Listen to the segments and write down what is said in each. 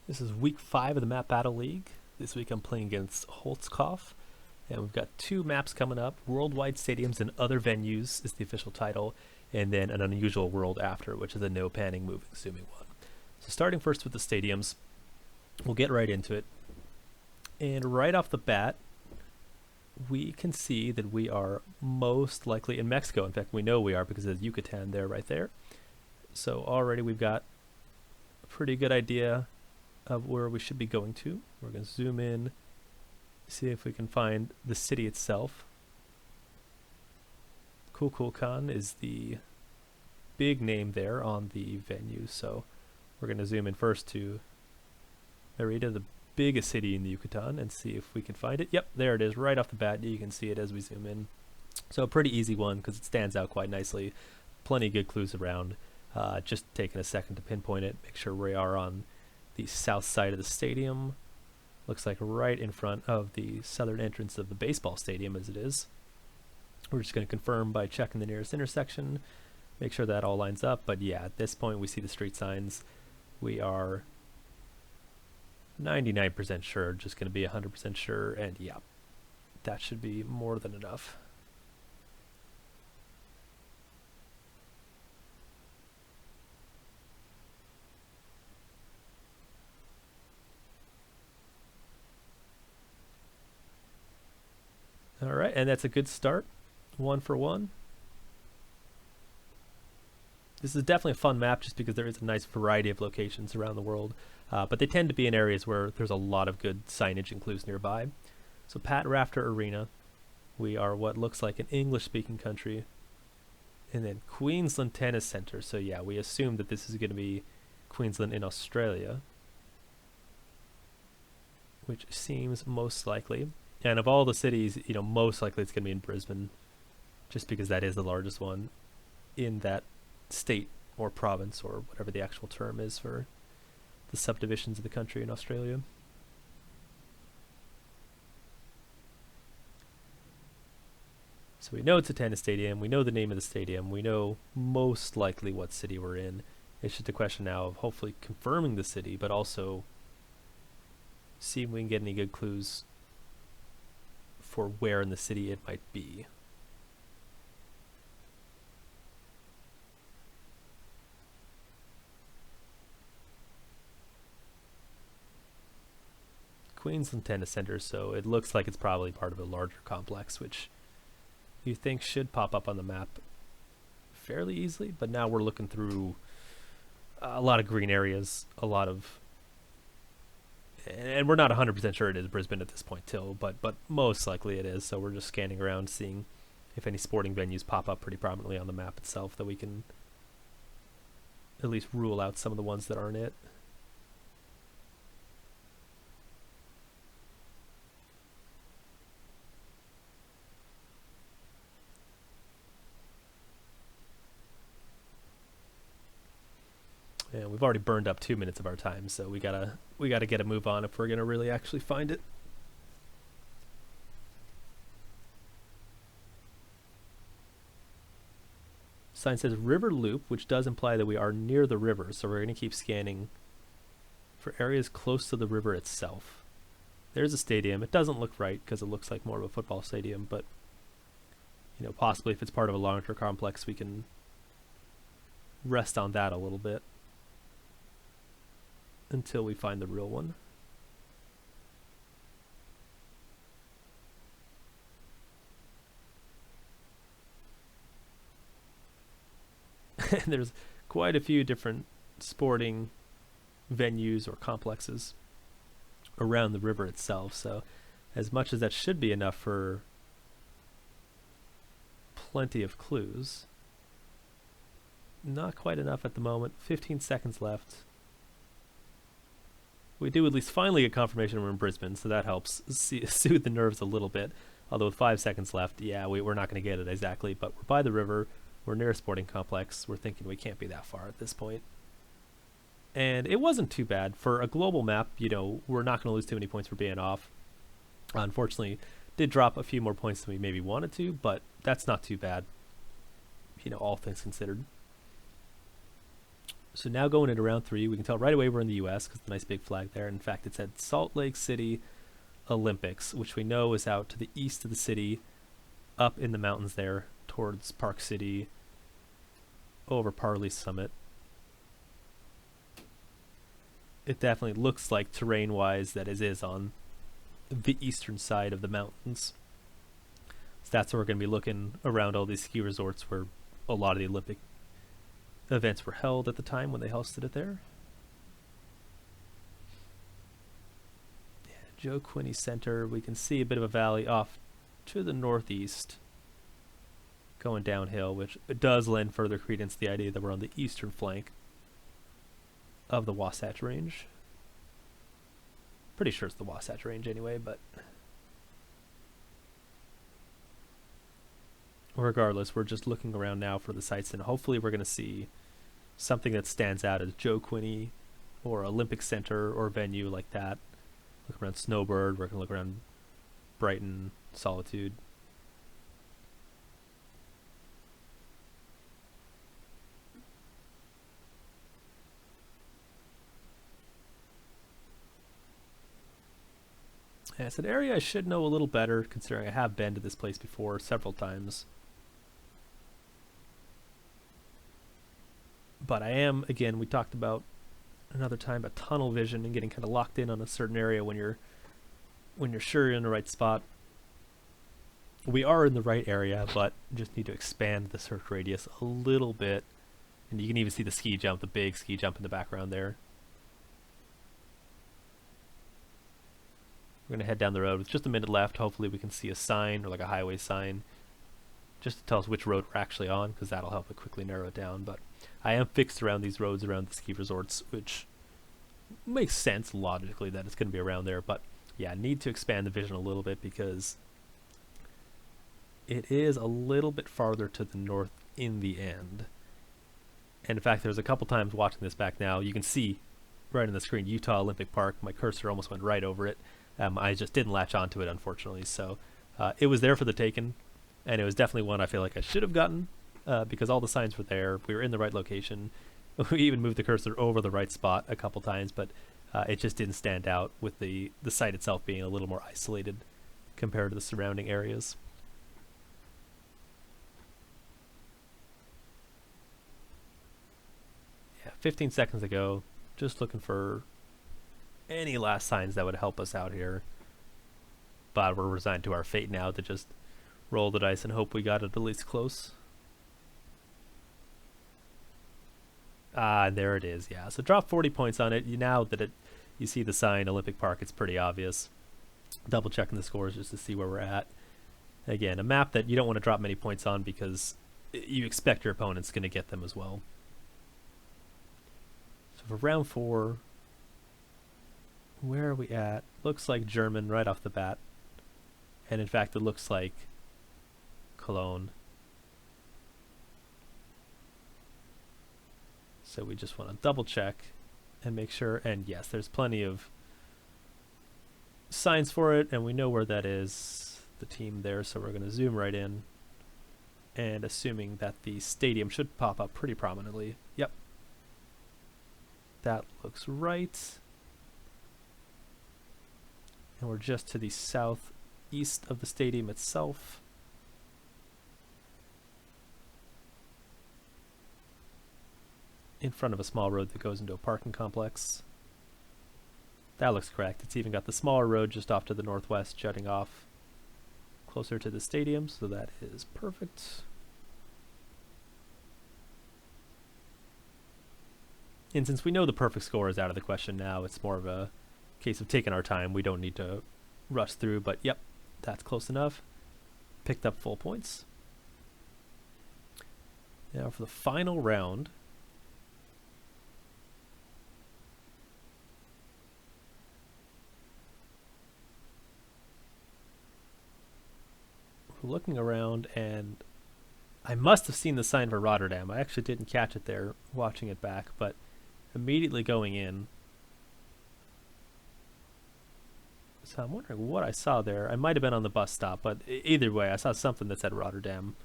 This is week 5 of the Map Battle League. This week I'm playing against Holtzkopf, and we've got 2 maps coming up. Worldwide Stadiums and Other Venues is the official title, and then an Unusual World after, which is a no panning, moving, zooming one. So starting first with the stadiums, we'll get right into it. And right off the bat, we can see that we are most likely in Mexico. In fact, we know we are because there's Yucatan there, right there. So already we've got a pretty good idea of where we should be going to. We're going to zoom in, see if we can find the city itself. Kukulkan is the big name there on the venue, so we're going to zoom in first to Merida, the biggest city in the Yucatan, and see if we can find it. Yep, there it is right off the bat. You can see it as we zoom in. So a pretty easy one because it stands out quite nicely. Plenty of good clues around. Just taking a second to pinpoint it, make sure we are on the south side of the stadium. Looks like right in front of the southern entrance of the baseball stadium as it is. We're just going to confirm by checking the nearest intersection, make sure that all lines up. But yeah, at this point we see the street signs. We are 99% sure, just going to be 100% sure, and yeah, that should be more than enough. All right, and that's a good start. 1 for 1. This is definitely a fun map just because there is a nice variety of locations around the world, but they tend to be in areas where there's a lot of good signage and clues nearby. So Pat Rafter Arena, we are what looks like an English-speaking country, and then Queensland Tennis Centre. So yeah, we assume that this is going to be Queensland in Australia, which seems most likely. And of all the cities, most likely it's going to be in Brisbane, just because that is the largest one in that state or province or whatever the actual term is for the subdivisions of the country in Australia. So we know it's a tennis stadium, we know the name of the stadium, we know most likely what city we're in. It's just a question now of hopefully confirming the city, but also seeing if we can get any good clues for where in the city it might be. Queensland Tennis Centre, so it looks like it's probably part of a larger complex, which you think should pop up on the map fairly easily, but now we're looking through a lot of green areas, and we're not 100% sure it is Brisbane at this point but most likely it is, so we're just scanning around seeing if any sporting venues pop up pretty prominently on the map itself that we can at least rule out some of the ones that aren't it. And we've already burned up 2 minutes of our time, so we gotta get a move on if we're gonna really actually find it. Sign says river loop, which does imply that we are near the river, so we're gonna keep scanning for areas close to the river itself. There's a stadium. It doesn't look right because it looks like more of a football stadium, but possibly if it's part of a larger complex, we can rest on that a little bit until we find the real one. And there's quite a few different sporting venues or complexes around the river itself, so as much as that should be enough for plenty of clues, not quite enough at the moment. 15 seconds left. We do at least finally get confirmation we're in Brisbane, so that helps soothe the nerves a little bit. Although with 5 seconds left, yeah, we're not going to get it exactly, but we're by the river, we're near a sporting complex, we're thinking we can't be that far at this point. And it wasn't too bad. For a global map, we're not going to lose too many points for being off. Unfortunately, did drop a few more points than we maybe wanted to, but that's not too bad, all things considered. So now going into round 3, we can tell right away we're in the U.S. because the nice big flag there. In fact, it said Salt Lake City Olympics, which we know is out to the east of the city, up in the mountains there towards Park City, over Parley Summit. It definitely looks like terrain-wise that it is on the eastern side of the mountains. So that's where we're going to be looking around all these ski resorts where a lot of the Olympic events were held at the time when they hosted it there. Yeah, Joe Quinney Center, we can see a bit of a valley off to the northeast going downhill, which does lend further credence to the idea that we're on the eastern flank of the Wasatch Range. Pretty sure it's the Wasatch Range anyway, but regardless, we're just looking around now for the sites, and hopefully we're going to see something that stands out as Joe Quinney or Olympic Center or venue like that. Look around Snowbird, we're going to look around Brighton, Solitude. Yeah, it's an area I should know a little better, considering I have been to this place before several times. But I am, again, we talked about another time about tunnel vision and getting kind of locked in on a certain area when you're sure you're in the right spot. We are in the right area, but just need to expand the search radius a little bit. And you can even see the ski jump, the big ski jump in the background there. We're going to head down the road with just a minute left. Hopefully we can see a sign or like a highway sign just to tell us which road we're actually on, because that'll help it quickly narrow it down. But I am fixed around these roads around the ski resorts, which makes sense logically that it's going to be around there. But yeah, I need to expand the vision a little bit because it is a little bit farther to the north in the end. And in fact, there's a couple times watching this back now, you can see right on the screen Utah Olympic Park. My cursor almost went right over it. I just didn't latch onto it, unfortunately. So it was there for the taking, and it was definitely one I feel like I should have gotten because all the signs were there. We were in the right location. We even moved the cursor over the right spot a couple times, but it just didn't stand out with the site itself being a little more isolated compared to the surrounding areas. Yeah, 15 seconds ago, just looking for any last signs that would help us out here. But we're resigned to our fate now to just roll the dice and hope we got it at least close. And there it is. Yeah, so drop 40 points on it. Now that you see the sign Olympic Park, it's pretty obvious. Double checking the scores just to see where we're at. Again, a map that you don't want to drop many points on because you expect your opponent's going to get them as well. So for round 4, where are we at? Looks like German right off the bat. And in fact, it looks like Cologne. So we just want to double check and make sure. And yes, there's plenty of signs for it, and we know where that is, the team there. So we're going to zoom right in. And assuming that the stadium should pop up pretty prominently. Yep. That looks right. And we're just to the southeast of the stadium itself. In front of a small road that goes into a parking complex. That looks correct. It's even got the smaller road just off to the northwest jutting off closer to the stadium, so that is perfect. And since we know the perfect score is out of the question now, it's more of a case of taking our time. We don't need to rush through, but yep, that's close enough. Picked up full points. Now for the final round. We're looking around, and I must have seen the sign for Rotterdam. I actually didn't catch it there watching it back, but immediately going in. So I'm wondering what I saw there. I might have been on the bus stop, but either way, I saw something that said Rotterdam.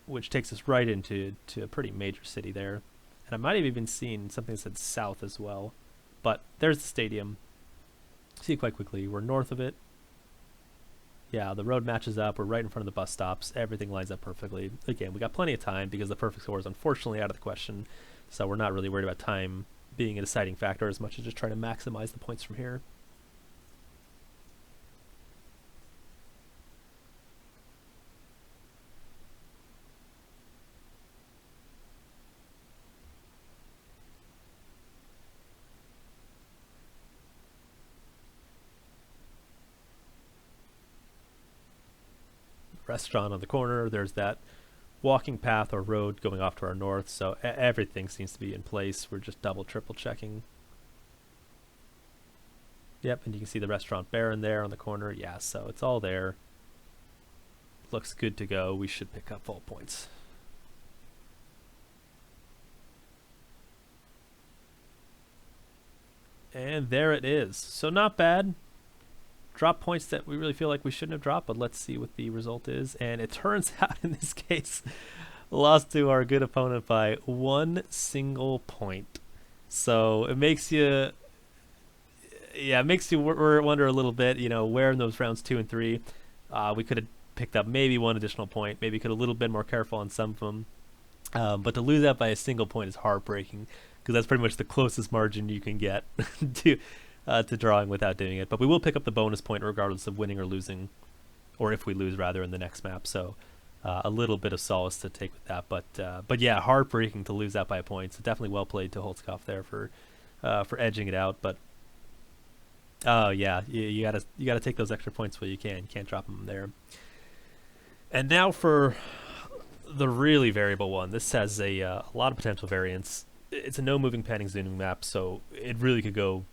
which takes us right into a pretty major city there. And I might have even seen something that said south as well. But there's the stadium. See it quite quickly. We're north of it. Yeah, the road matches up. We're right in front of the bus stops. Everything lines up perfectly. Again, we got plenty of time because the perfect score is unfortunately out of the question. So we're not really worried about time being a deciding factor as much as just trying to maximize the points from here. Restaurant on the corner. There's that walking path or road going off to our north. So everything seems to be in place. We're just double, triple checking. Yep, and you can see the restaurant Baron there on the corner. Yeah, so it's all there. Looks good to go. We should pick up full points. And there it is. So not bad. Drop points that we really feel like we shouldn't have dropped, but let's see what the result is. And it turns out in this case, lost to our good opponent by 1 single point. So it makes you, yeah, it makes you wonder a little bit, you know, where in those rounds 2 and 3, we could have picked up maybe 1 additional point, maybe could have a little bit more careful on some of them. But to lose out by a single point is heartbreaking because that's pretty much the closest margin you can get to drawing without doing it. But we will pick up the bonus point regardless of winning or losing, or if we lose rather in the next map. So a little bit of solace to take with that. But yeah, heartbreaking to lose out by a point. So definitely well played to Holtzkopf there for edging it out. But yeah, you gotta take those extra points while you can. You can't drop them there. And now for the really variable one. This has a lot of potential variance. It's a no moving panning zooming map, so it really could go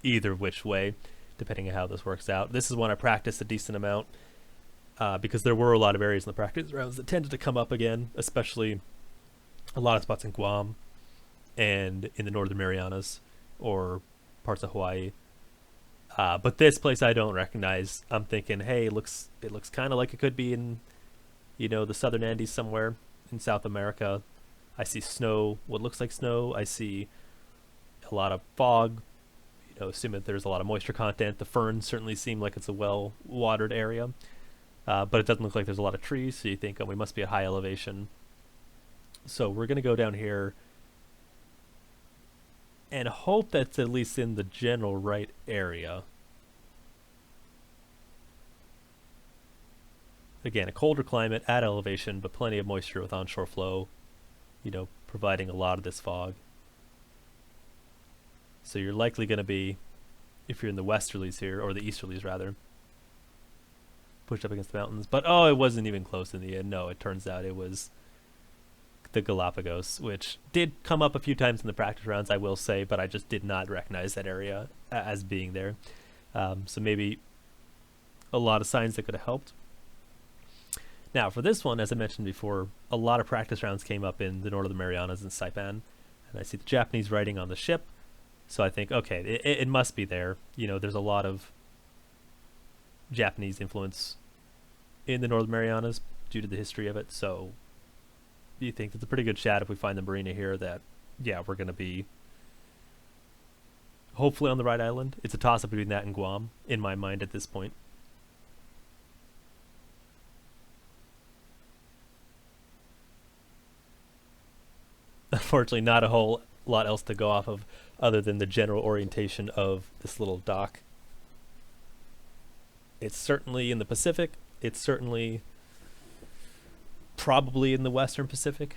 either which way, depending on how this works out. This is one I practiced a decent amount because there were a lot of areas in the practice rounds that tended to come up again, especially a lot of spots in Guam and in the Northern Marianas or parts of Hawaii. But this place I don't recognize. I'm thinking, hey, it looks kind of like it could be in, you know, the Southern Andes somewhere in South America. I see snow, what looks like snow. I see a lot of fog. You know, assume that there's a lot of moisture content. The ferns certainly seem like it's a well-watered area, but it doesn't look like there's a lot of trees. So you think, oh, we must be at high elevation. So we're gonna go down here and hope that's at least in the general right area. Again, a colder climate at elevation, but plenty of moisture with onshore flow, you know, providing a lot of this fog. So you're likely going to be, if you're in the westerlies here, or the easterlies rather, pushed up against the mountains. But oh, it wasn't even close in the end. No, it turns out it was the Galapagos, which did come up a few times in the practice rounds, I will say, but I just did not recognize that area as being there. So maybe a lot of signs that could have helped. Now, for this one, as I mentioned before, a lot of practice rounds came up in the Northern Marianas and Saipan. And I see the Japanese writing on the ship. So I think, okay, it must be there. You know, there's a lot of Japanese influence in the Northern Marianas due to the history of it. So you think it's a pretty good shot if we find the marina here that, yeah, we're going to be hopefully on the right island. It's a toss-up between that and Guam, in my mind at this point. Unfortunately, not a whole lot else to go off of other than the general orientation of this little dock. It's certainly in the Pacific. It's certainly probably in the Western Pacific.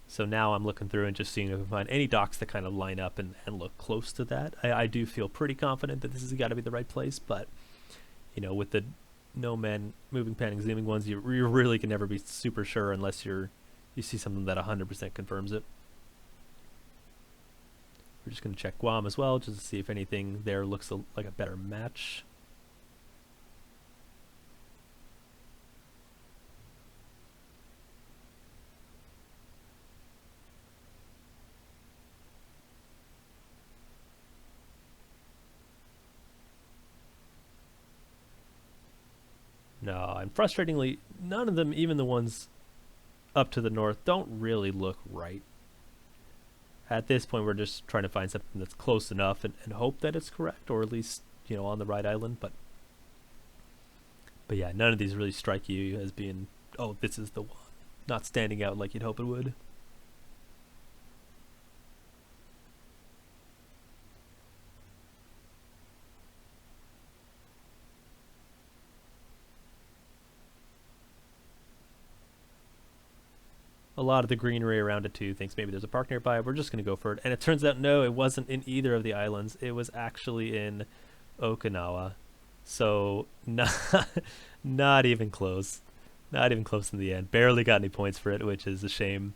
So now I'm looking through and just seeing if I can find any docks that kind of line up and look close to that. I do feel pretty confident that this has got to be the right place, but, you know, with the no man moving panning zooming ones, you really can never be super sure unless you see something that 100% confirms it. We're just going to check Guam as well just to see if anything there looks like a better match. No, and frustratingly, none of them, even the ones up to the north, don't really look right. At this point, we're just trying to find something that's close enough and hope that it's correct, or at least, on the right island. But yeah, none of these really strike you as being, oh, this is the one. Not standing out like you'd hope it would. A lot of the greenery around it too thinks maybe there's a park nearby. We're just going to go for it. And it turns out, no, it wasn't in either of the islands. It was actually in Okinawa. So not even close. Not even close in the end. Barely got any points for it, which is a shame.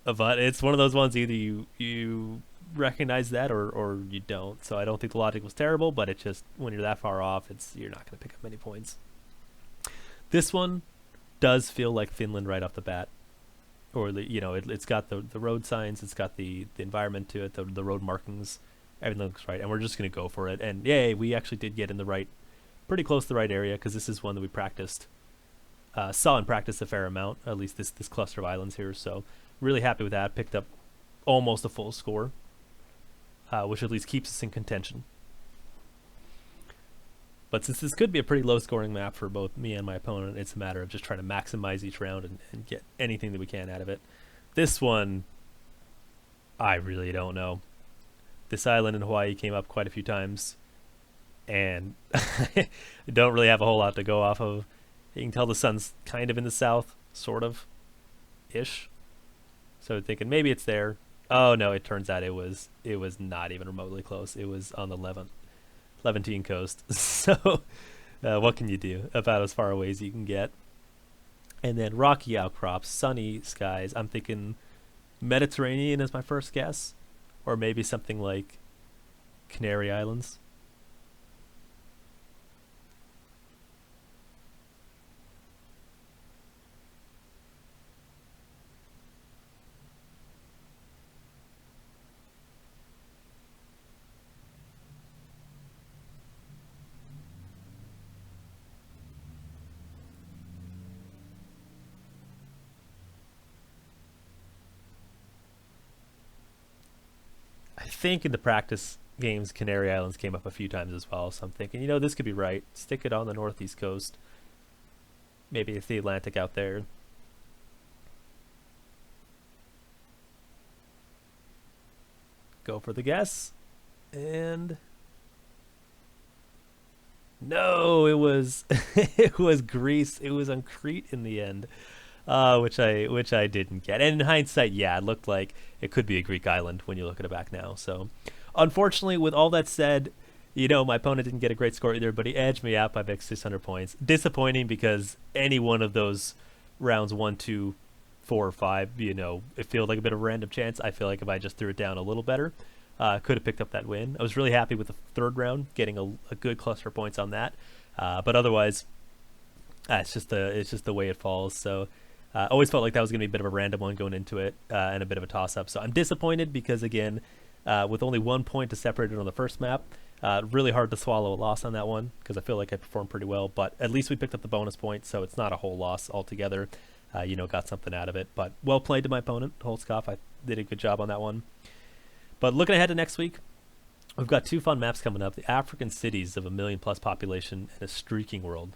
But it's one of those ones, either you recognize that or you don't. So I don't think the logic was terrible, but it's just when you're that far off, you're not going to pick up many points. This one does feel like Finland right off the bat, or it's got the road signs, it's got the environment to it, the road markings, everything looks right, and we're just gonna go for it. And yay, we actually did get in the right, pretty close to the right area, because this is one that we saw in practice a fair amount, at least this cluster of islands here. So really happy with that. Picked up almost a full score, which at least keeps us in contention. But since this could be a pretty low-scoring map for both me and my opponent, it's a matter of just trying to maximize each round and get anything that we can out of it. This one, I really don't know. This island in Hawaii came up quite a few times, and I don't really have a whole lot to go off of. You can tell the sun's kind of in the south, sort of, ish. So thinking maybe it's there. Oh no, it turns out it was not even remotely close. It was on the Levantine coast. So what can you do? About as far away as you can get. And then rocky outcrops, sunny skies. I'm thinking Mediterranean is my first guess, or maybe something like Canary Islands. I think in the practice games, Canary Islands came up a few times as well. So I'm thinking, this could be right. Stick it on the northeast coast. Maybe it's the Atlantic out there. Go for the guess. And no, it was it was Greece. It was on Crete in the end. Which I didn't get. And in hindsight, yeah, it looked like it could be a Greek island when you look at it back now. So, unfortunately, with all that said, my opponent didn't get a great score either, but he edged me out by about 600 points. Disappointing because any one of those rounds 1, 2, 4, or 5, it feels like a bit of a random chance. I feel like if I just threw it down a little better, could have picked up that win. I was really happy with the third round, getting a good cluster of points on that. But otherwise, it's just the way it falls. So. Always felt like that was going to be a bit of a random one going into it, and a bit of a toss-up. So I'm disappointed because, again, with only 1 point to separate it on the first map, really hard to swallow a loss on that one because I feel like I performed pretty well. But at least we picked up the bonus point, so it's not a whole loss altogether. Got something out of it. But well played to my opponent, Holtzkopf. I did a good job on that one. But looking ahead to next week, we've got 2 fun maps coming up. The African cities of a 1 million-plus population and a streaking world,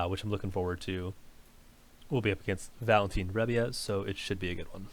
which I'm looking forward to. We'll be up against Valentin Rebia, so it should be a good one.